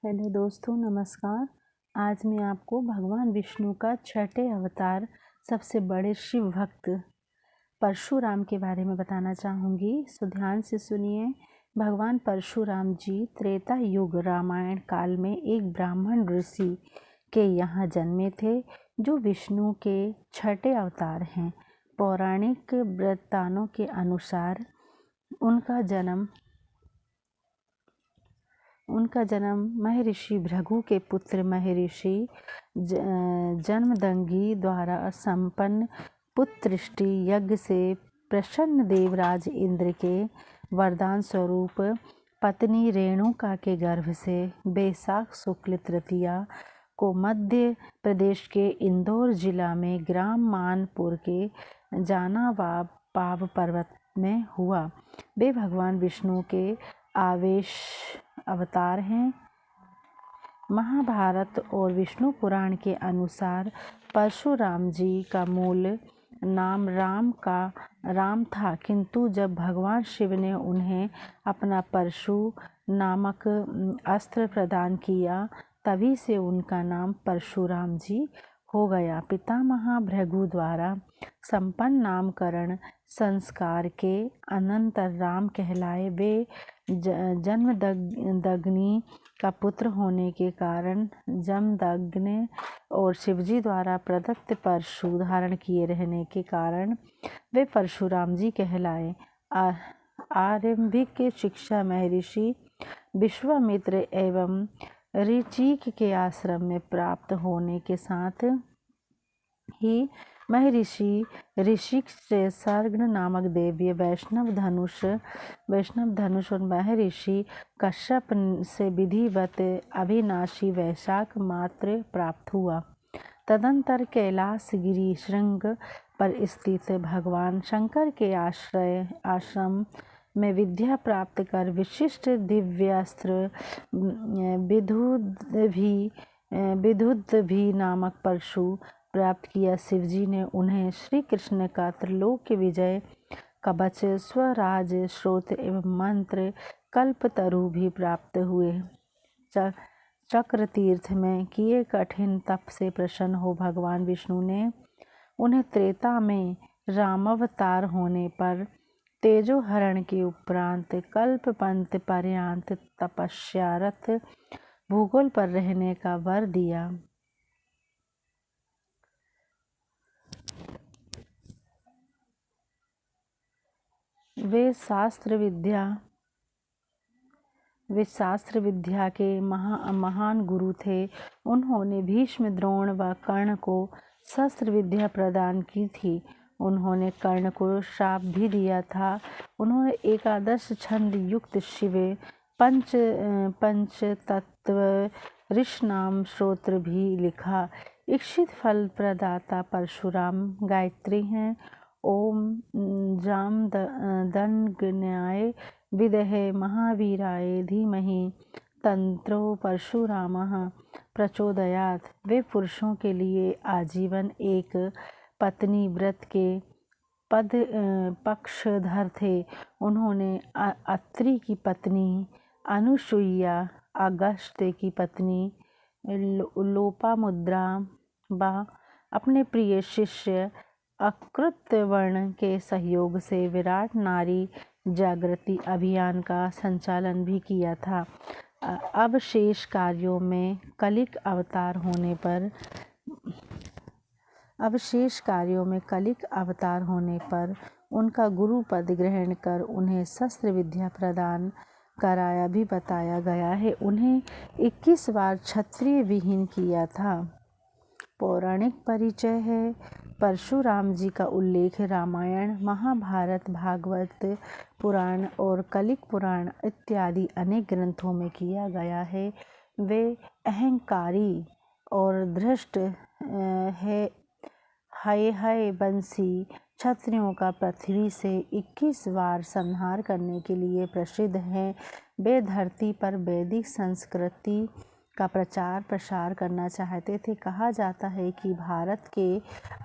Hello दोस्तों, नमस्कार। आज मैं आपको भगवान विष्णु का छठे अवतार सबसे बड़े शिव भक्त परशुराम के बारे में बताना चाहूँगी। सो ध्यान से सुनिए। भगवान परशुराम जी त्रेता युग रामायण काल में एक ब्राह्मण ऋषि के यहाँ जन्मे थे, जो विष्णु के छठे अवतार हैं। पौराणिक वृत्तांतों के अनुसार उनका जन्म महर्षि भृगु के पुत्र महर्षि जमदग्नि द्वारा संपन्न पुत्रष्टि यज्ञ से प्रसन्न देवराज इंद्र के वरदान स्वरूप पत्नी रेणुका के गर्भ से बैसाख शुक्ल तृतीया को मध्य प्रदेश के इंदौर जिला में ग्राम मानपुर के जानावाब पर्वत में हुआ। वे भगवान विष्णु के आवेश अवतार हैं। महाभारत और विष्णु पुराण के अनुसार परशुराम जी का मूल नाम राम था, किंतु जब भगवान शिव ने उन्हें अपना परशु नामक अस्त्र प्रदान किया, तभी से उनका नाम परशुराम जी हो गया। पितामह भृगु द्वारा संपन्न नामकरण संस्कार के अनंतर राम कहलाए। वे जमदग्नि का पुत्र होने के कारण जमदग्नि और शिवजी द्वारा प्रदत्त परशु धारण किए रहने के कारण वे परशुराम जी कहलाए। आरंभिक शिक्षा महर्षि विश्वामित्र एवं ऋचिक के आश्रम में प्राप्त होने के साथ ही महर्षि ऋषिक से सर्ग नामक दैवीय वैष्णव धनुष और महर्षि कश्यप से विधिवत अविनाशी वैशाख मात्र प्राप्त हुआ। तदंतर कैलाश गिरी श्रृंग पर स्थित भगवान शंकर के आश्रम में विद्या प्राप्त कर विशिष्ट दिव्यास्त्र विदुद्भी नामक परशु प्राप्त किया। शिवजी ने उन्हें श्री कृष्ण का त्रिलोक्य विजय कवच, स्वराज स्रोत एवं मंत्र कल्पतरु भी प्राप्त हुए। चक्र तीर्थ में किए कठिन तप से प्रसन्न हो भगवान विष्णु ने उन्हें त्रेता में रामावतार होने पर तेजोहरण के उपरांत कल्पपंत पर्यंत तपस्यारत भूगोल पर रहने का वर दिया। वे शास्त्र विद्या के महान गुरु थे। उन्होंने भीष्म, द्रोण व कर्ण को शस्त्र विद्या प्रदान की थी। उन्होंने कर्ण को श्राप भी दिया था। उन्होंने एकादश छंद युक्त शिव पंचतत्व ऋषनाम स्तोत्र भी लिखा। इच्छित फल प्रदाता परशुराम गायत्री हैं। ओम जामदग्न्याय विद्महे महावीराय धीमहि तन्नो परशुरामः प्रचोदयात्। वे पुरुषों के लिए आजीवन एक पत्नी व्रत के पक्षधर थे। उन्होंने अत्रि की पत्नी अनुसुईया, अगस्त्य की पत्नी लोपामुद्रा व अपने प्रिय शिष्य अकृत्यवर्ण के सहयोग से विराट नारी जागृति अभियान का संचालन भी किया था। अब शेष कार्यों में कलिक अवतार होने पर उनका गुरु पद ग्रहण कर उन्हें शस्त्र विद्या प्रदान कराया भी बताया गया है। उन्हें 21 बार क्षत्रिय विहीन किया था। पौराणिक परिचय है। परशुराम जी का उल्लेख रामायण, महाभारत, भागवत पुराण और कलिक पुराण इत्यादि अनेक ग्रंथों में किया गया है। वे अहंकारी और धृष्ट है वंशी क्षत्रियों का पृथ्वी से 21 बार संहार करने के लिए प्रसिद्ध हैं। वे धरती पर वैदिक संस्कृति का प्रचार प्रसार करना चाहते थे। कहा जाता है कि भारत के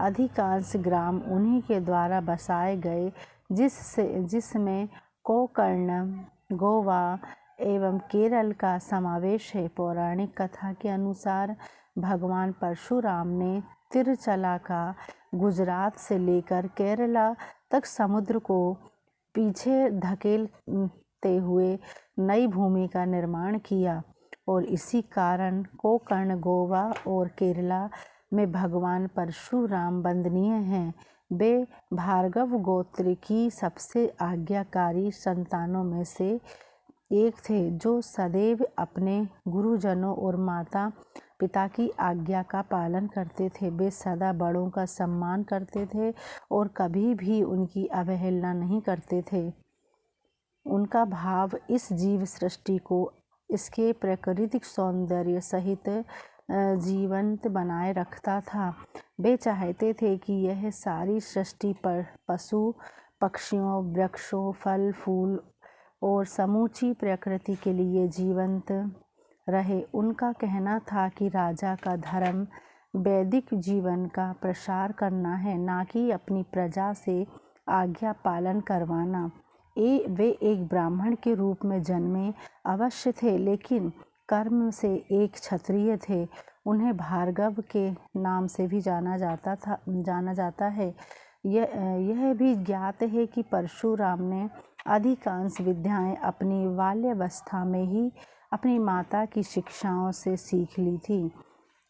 अधिकांश ग्राम उन्हीं के द्वारा बसाए गए, जिसमें गोकर्ण, गोवा एवं केरल का समावेश है। पौराणिक कथा के अनुसार भगवान परशुराम ने तिरचला का गुजरात से लेकर केरला तक समुद्र को पीछे धकेलते हुए नई भूमि का निर्माण किया और इसी कारण कोंकण, गोवा और केरला में भगवान परशुराम वंदनीय हैं। वे भार्गव गोत्र की सबसे आज्ञाकारी संतानों में से एक थे, जो सदैव अपने गुरुजनों और माता पिता की आज्ञा का पालन करते थे। वे सदा बड़ों का सम्मान करते थे और कभी भी उनकी अवहेलना नहीं करते थे। उनका भाव इस जीव सृष्टि को इसके प्राकृतिक सौंदर्य सहित जीवंत बनाए रखता था। वे चाहते थे कि यह सारी सृष्टि पर पशु पक्षियों, वृक्षों, फल फूल और समूची प्रकृति के लिए जीवंत रहे। उनका कहना था कि राजा का धर्म वैदिक जीवन का प्रसार करना है, ना कि अपनी प्रजा से आज्ञा पालन करवाना। वे एक ब्राह्मण के रूप में जन्मे अवश्य थे, लेकिन कर्म से एक क्षत्रिय थे। उन्हें भार्गव के नाम से भी जाना जाता है। यह भी ज्ञात है कि परशुराम ने अधिकांश विद्याएं अपनी बाल्यावस्था में ही अपनी माता की शिक्षाओं से सीख ली थी।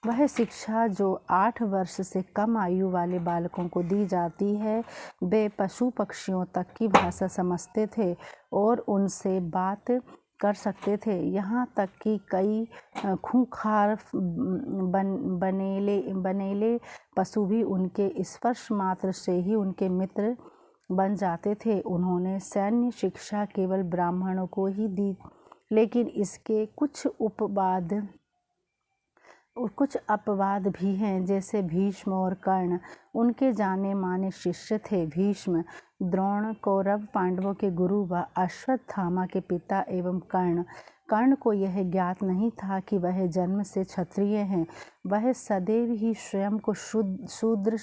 वह शिक्षा जो 8 वर्ष से कम आयु वाले बालकों को दी जाती है। वे पशु पक्षियों तक की भाषा समझते थे और उनसे बात कर सकते थे। यहाँ तक कि कई खूंखार बनेले पशु भी उनके स्पर्श मात्र से ही उनके मित्र बन जाते थे। उन्होंने सैन्य शिक्षा केवल ब्राह्मणों को ही दी, लेकिन इसके कुछ अपवाद भी हैं, जैसे भीष्म और कर्ण उनके जाने माने शिष्य थे। भीष्म द्रोण कौरव पांडवों के गुरु व अश्वत्थामा के पिता एवं कर्ण को यह ज्ञात नहीं था कि वह जन्म से क्षत्रिय हैं। वह सदैव ही स्वयं को शूद्र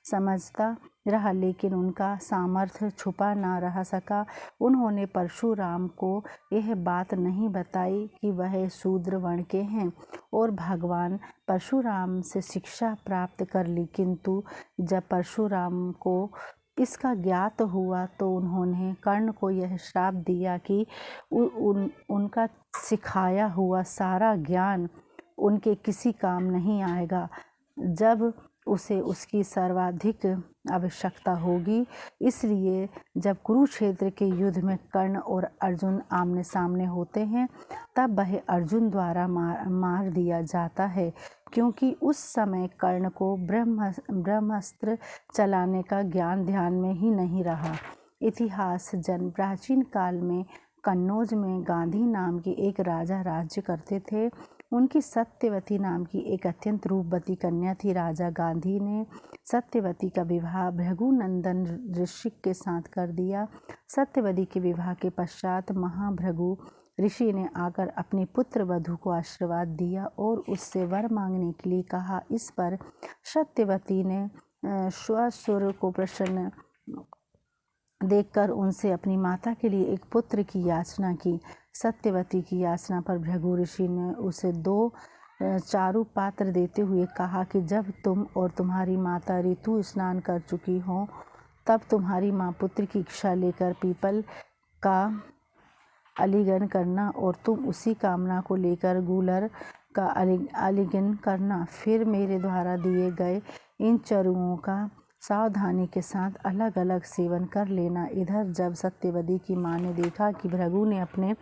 समझता रहा, लेकिन उनका सामर्थ्य छुपा न रह सका। उन्होंने परशुराम को यह बात नहीं बताई कि वह शूद्र वर्ण के हैं और भगवान परशुराम से शिक्षा प्राप्त कर ली, किंतु जब परशुराम को इसका ज्ञात हुआ तो उन्होंने कर्ण को यह श्राप दिया कि उनका सिखाया हुआ सारा ज्ञान उनके किसी काम नहीं आएगा जब उसे उसकी सर्वाधिक आवश्यकता होगी। इसलिए जब कुरुक्षेत्र के युद्ध में कर्ण और अर्जुन आमने सामने होते हैं, तब वह अर्जुन द्वारा मार दिया जाता है, क्योंकि उस समय कर्ण को ब्रह्मास्त्र चलाने का ज्ञान ध्यान में ही नहीं रहा। इतिहास प्राचीन काल में कन्नौज में गांधी नाम के एक राजा राज्य करते थे। उनकी सत्यवती नाम की एक अत्यंत रूपवती कन्या थी। राजा गांधी ने सत्यवती का विवाह भृगुनंदन ऋषि के साथ कर दिया। सत्यवती के विवाह के पश्चात महाभृगु ऋषि ने आकर अपनी पुत्र वधू को आशीर्वाद दिया और उससे वर मांगने के लिए कहा। इस पर सत्यवती ने श्वासुर को प्रसन्न देखकर उनसे अपनी माता के लिए एक पुत्र की याचना की। सत्यवती की याचना पर भृगु ऋषि ने उसे 2 चारु पात्र देते हुए कहा कि जब तुम और तुम्हारी माता ऋतु स्नान कर चुकी हो, तब तुम्हारी माँ पुत्र की इच्छा लेकर पीपल का आलिंगन करना और तुम उसी कामना को लेकर गूलर का आलिंगन करना। फिर मेरे द्वारा दिए गए इन चरुओं का सावधानी के साथ अलग अलग सेवन कर लेना। इधर जब सत्यवती की माँ ने देखा कि भृगु ने अपने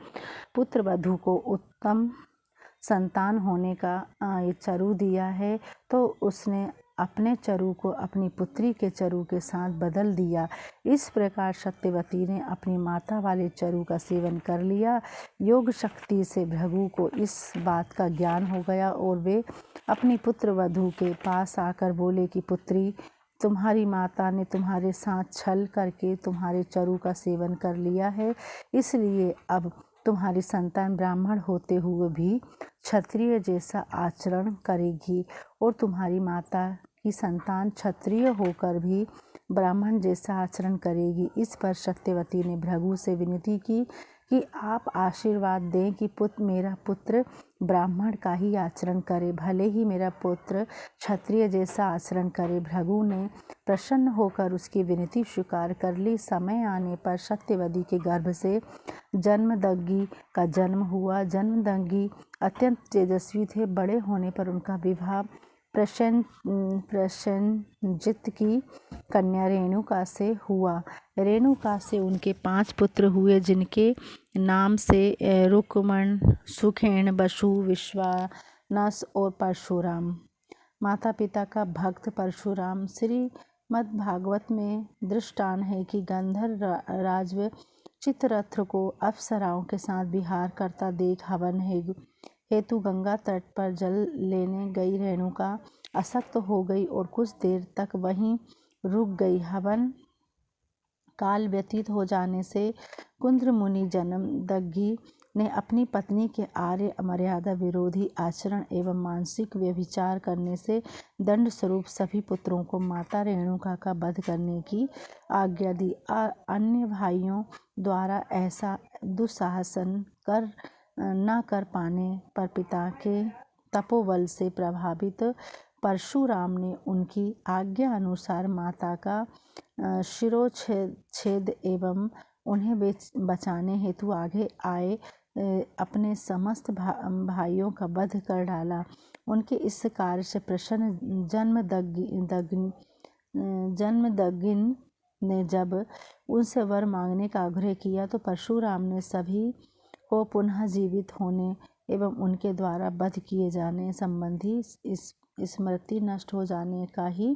पुत्र वधू को उत्तम संतान होने का चरु दिया है, तो उसने अपने चरु को अपनी पुत्री के चरु के साथ बदल दिया। इस प्रकार सत्यवती ने अपनी माता वाले चरु का सेवन कर लिया। योग शक्ति से भृगु को इस बात का ज्ञान हो गया और वे अपनी पुत्र वधू के पास आकर बोले कि पुत्री, तुम्हारी माता ने तुम्हारे साथ छल करके तुम्हारे चरु का सेवन कर लिया है, इसलिए अब तुम्हारी संतान ब्राह्मण होते हुए भी क्षत्रिय जैसा आचरण करेगी और तुम्हारी माता की संतान क्षत्रिय होकर भी ब्राह्मण जैसा आचरण करेगी। इस पर सत्यवती ने भृगु से विनती की कि आप आशीर्वाद दें कि मेरा पुत्र ब्राह्मण का ही आचरण करे, भले ही मेरा पुत्र क्षत्रिय जैसा आचरण करे। भृगु ने प्रसन्न होकर उसकी विनती स्वीकार कर ली। समय आने पर सत्यवती के गर्भ से जन्मदग्नि का जन्म हुआ। जन्मदग्नि अत्यंत तेजस्वी थे। बड़े होने पर उनका विवाह प्रसेनजित की कन्या रेणुका से हुआ। रेणुका से उनके 5 पुत्र हुए, जिनके नाम से रुक्मण, सुखेण, बसु, विश्वानस और परशुराम। माता पिता का भक्त परशुराम। श्रीमद्भागवत में दृष्टान है कि गंधर्व राज चित्ररथ को अप्सराओं के साथ विहार करता देख हवन हेतु गंगा तट पर जल लेने गई रेणुका अशक्त हो गई और कुछ देर तक वहीं रुक गई। हवन काल व्यतीत हो जाने से कुंद्र मुनि जन्मदग्नि ने अपनी पत्नी के आर्य मर्यादा विरोधी आचरण एवं मानसिक व्यभिचार करने से दंड स्वरूप सभी पुत्रों को माता रेणुका का वध करने की आज्ञा दी। अन्य भाइयों द्वारा ऐसा दुस्साहसन न कर पाने पर पिता के तपोबल से प्रभावित परशुराम ने उनकी आज्ञा अनुसार माता का शिरोच्छेद एवं उन्हें बचाने हेतु आगे आए अपने समस्त भाइयों का वध कर डाला। उनके इस कार्य से प्रसन्न जन्मदग्नि ने जब उनसे वर मांगने का आग्रह किया तो परशुराम ने सभी को पुनः जीवित होने एवं उनके द्वारा वध किए जाने संबंधी स्मृति नष्ट हो जाने का ही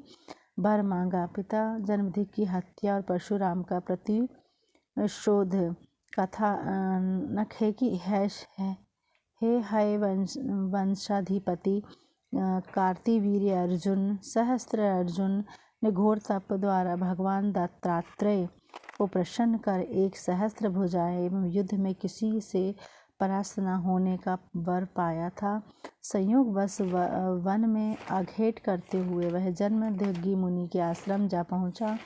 वर मांगा। पिता जन्मदग्नि की हत्या और परशुराम का प्रतिशोध कथा नक है कि है वंशाधिपति कार्तिवीर्य अर्जुन सहस्त्र अर्जुन ने घोर तप द्वारा भगवान दत्तात्रेय को प्रसन्न कर एक सहस्त्र भुजाएं एवं युद्ध में किसी से परास्त न होने का वर पाया था। संयोगवश वन में आघेट करते हुए वह जन्मदग्नि मुनि के आश्रम जा पहुंचा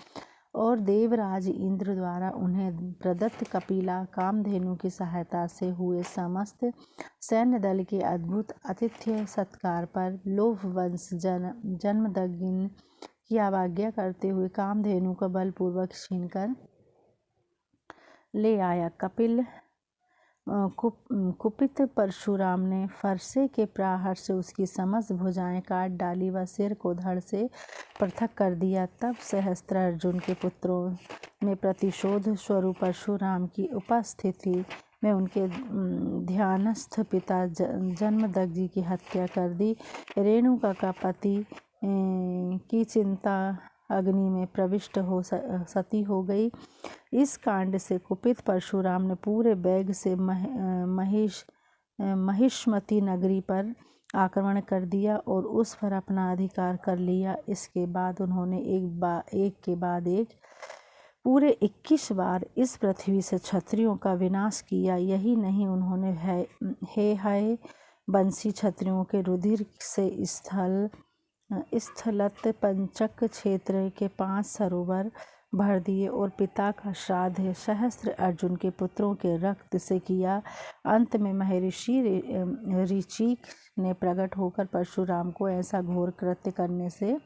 और देवराज इंद्र द्वारा उन्हें प्रदत्त कपिला कामधेनु की सहायता से हुए समस्त सैन्य दल के अद्भुत आतिथ्य सत्कार पर लोभवंश जन्मदग्नि की अवज्ञा करते हुए कामधेनु को बलपूर्वक छीनकर ले आया। कुपित परशुराम ने फरसे के प्रहार से उसकी समस्त भुजाएं काट डाली व सिर को धड़ से पृथक कर दिया। तब सहस्त्रार्जुन के पुत्रों ने प्रतिशोध स्वरूप परशुराम की उपस्थिति में उनके ध्यानस्थ पिता जन्मदग्नि की हत्या कर दी। रेणुका का पति की चिंता अग्नि में प्रविष्ट हो सती हो गई। इस कांड से कुपित परशुराम ने पूरे वेग से महिष्मती नगरी पर आक्रमण कर दिया और उस पर अपना अधिकार कर लिया। इसके बाद उन्होंने एक के बाद एक पूरे 21 बार इस पृथ्वी से क्षत्रियों का विनाश किया। यही नहीं, उन्होंने है वंशी क्षत्रियों के रुधिर से स्थलत पंचक क्षेत्र के 5 सरोवर भर दिए और पिता का श्राद्ध सहस्त्र अर्जुन के पुत्रों के रक्त से किया। अंत में महर्षि ऋचिक ने प्रकट होकर परशुराम को ऐसा घोर कृत्य करने से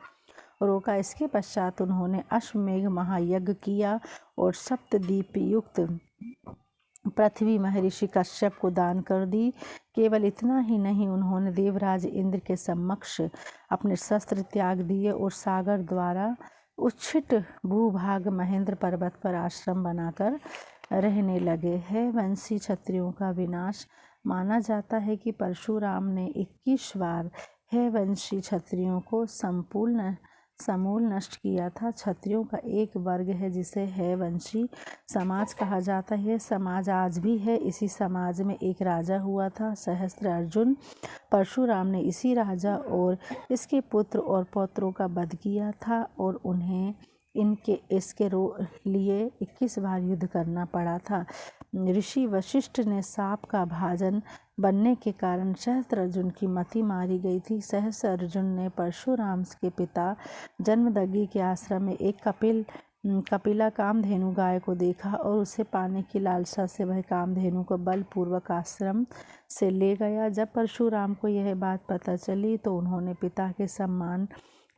रोका। इसके पश्चात उन्होंने अश्वमेघ महायज्ञ किया और सप्तद्वीप युक्त पृथ्वी महर्षि कश्यप को दान कर दी। केवल इतना ही नहीं, उन्होंने देवराज इंद्र के समक्ष अपने शस्त्र त्याग दिए और सागर द्वारा उच्छिट भूभाग महेंद्र पर्वत पर आश्रम बनाकर रहने लगे। है वंशी क्षत्रियों का विनाश। माना जाता है कि परशुराम ने 21 बार है वंशी क्षत्रियों को समूल नष्ट किया था। क्षत्रियों का एक वर्ग है जिसे है वंशी समाज कहा जाता है। यह समाज आज भी है। इसी समाज में एक राजा हुआ था सहस्त्र अर्जुन। परशुराम ने इसी राजा और इसके पुत्र और पौत्रों का वध किया था और उन्हें इसके लिए 21 बार युद्ध करना पड़ा था। ऋषि वशिष्ठ ने सांप का भाजन बनने के कारण सहस्त्र अर्जुन की मति मारी गई थी। सहस्त्र अर्जुन ने परशुराम के पिता जन्मदग्नि के आश्रम में एक कपिल कपिला कामधेनु गाय को देखा और उसे पाने की लालसा से वह कामधेनु को बलपूर्वक आश्रम से ले गया। जब परशुराम को यह बात पता चली तो उन्होंने पिता के सम्मान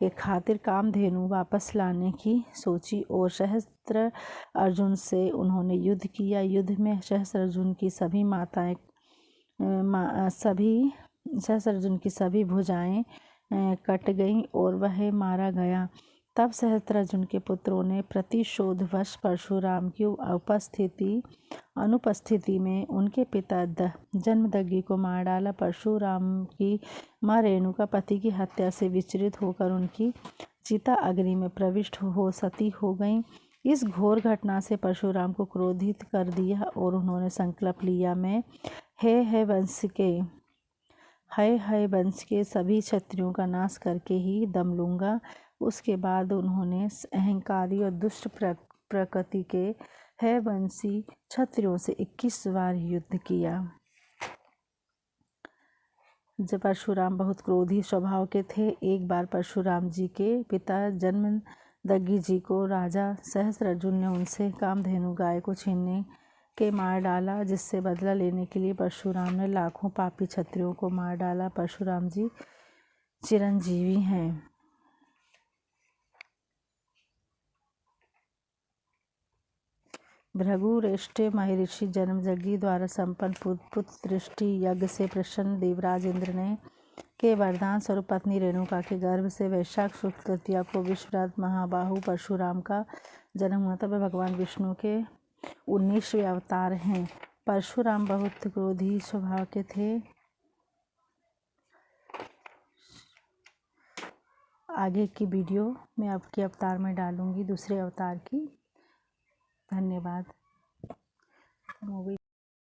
के खातिर कामधेनु वापस लाने की सोची और सहस्त्र अर्जुन से उन्होंने युद्ध किया। युद्ध में सहस्त्र अर्जुन की सभी भुजाएं कट गईं और वह मारा गया। तब सहस्त्रार्जुन के पुत्रों ने प्रतिशोधवश परशुराम की अनुपस्थिति में उनके पिता जन्मदग्नि को मार डाला। परशुराम की माँ रेणुका पति की हत्या से विचलित होकर उनकी चिता अग्नि में प्रविष्ट हो सती हो गई। इस घोर घटना से परशुराम को क्रोधित कर दिया और उन्होंने संकल्प लिया, मैं है वंश के सभी क्षत्रियों का नाश करके ही दम लूँगा। उसके बाद उन्होंने अहंकारी और दुष्ट प्रकृति के है वंशी क्षत्रियों से 21 बार युद्ध किया। जब परशुराम बहुत क्रोधी स्वभाव के थे, एक बार परशुराम जी के पिता जन्मदग्नि जी को राजा सहस्त्रार्जुन ने उनसे कामधेनु गाय को छीनने के मार डाला, जिससे बदला लेने के लिए परशुराम ने लाखों पापी क्षत्रियों को मार डाला। परशुराम जी चिरंजीवी हैं। भृगुरेष्ठि महर्षि जन्मदग्नि द्वारा संपन्न पुत्रदृष्टि यज्ञ से प्रसन्न देवराज इंद्र ने के वरदान स्वरूप पत्नी रेणुका के गर्भ से वैशाख शुक्ल तृतीया को विश्वराज महाबाहु परशुराम का जन्म हुआ। तब भगवान विष्णु के 19वें अवतार हैं। परशुराम बहुत क्रोधी स्वभाव के थे। आगे की वीडियो मैं आपके अवतार में डालूंगी, दूसरे अवतार की। धन्यवाद।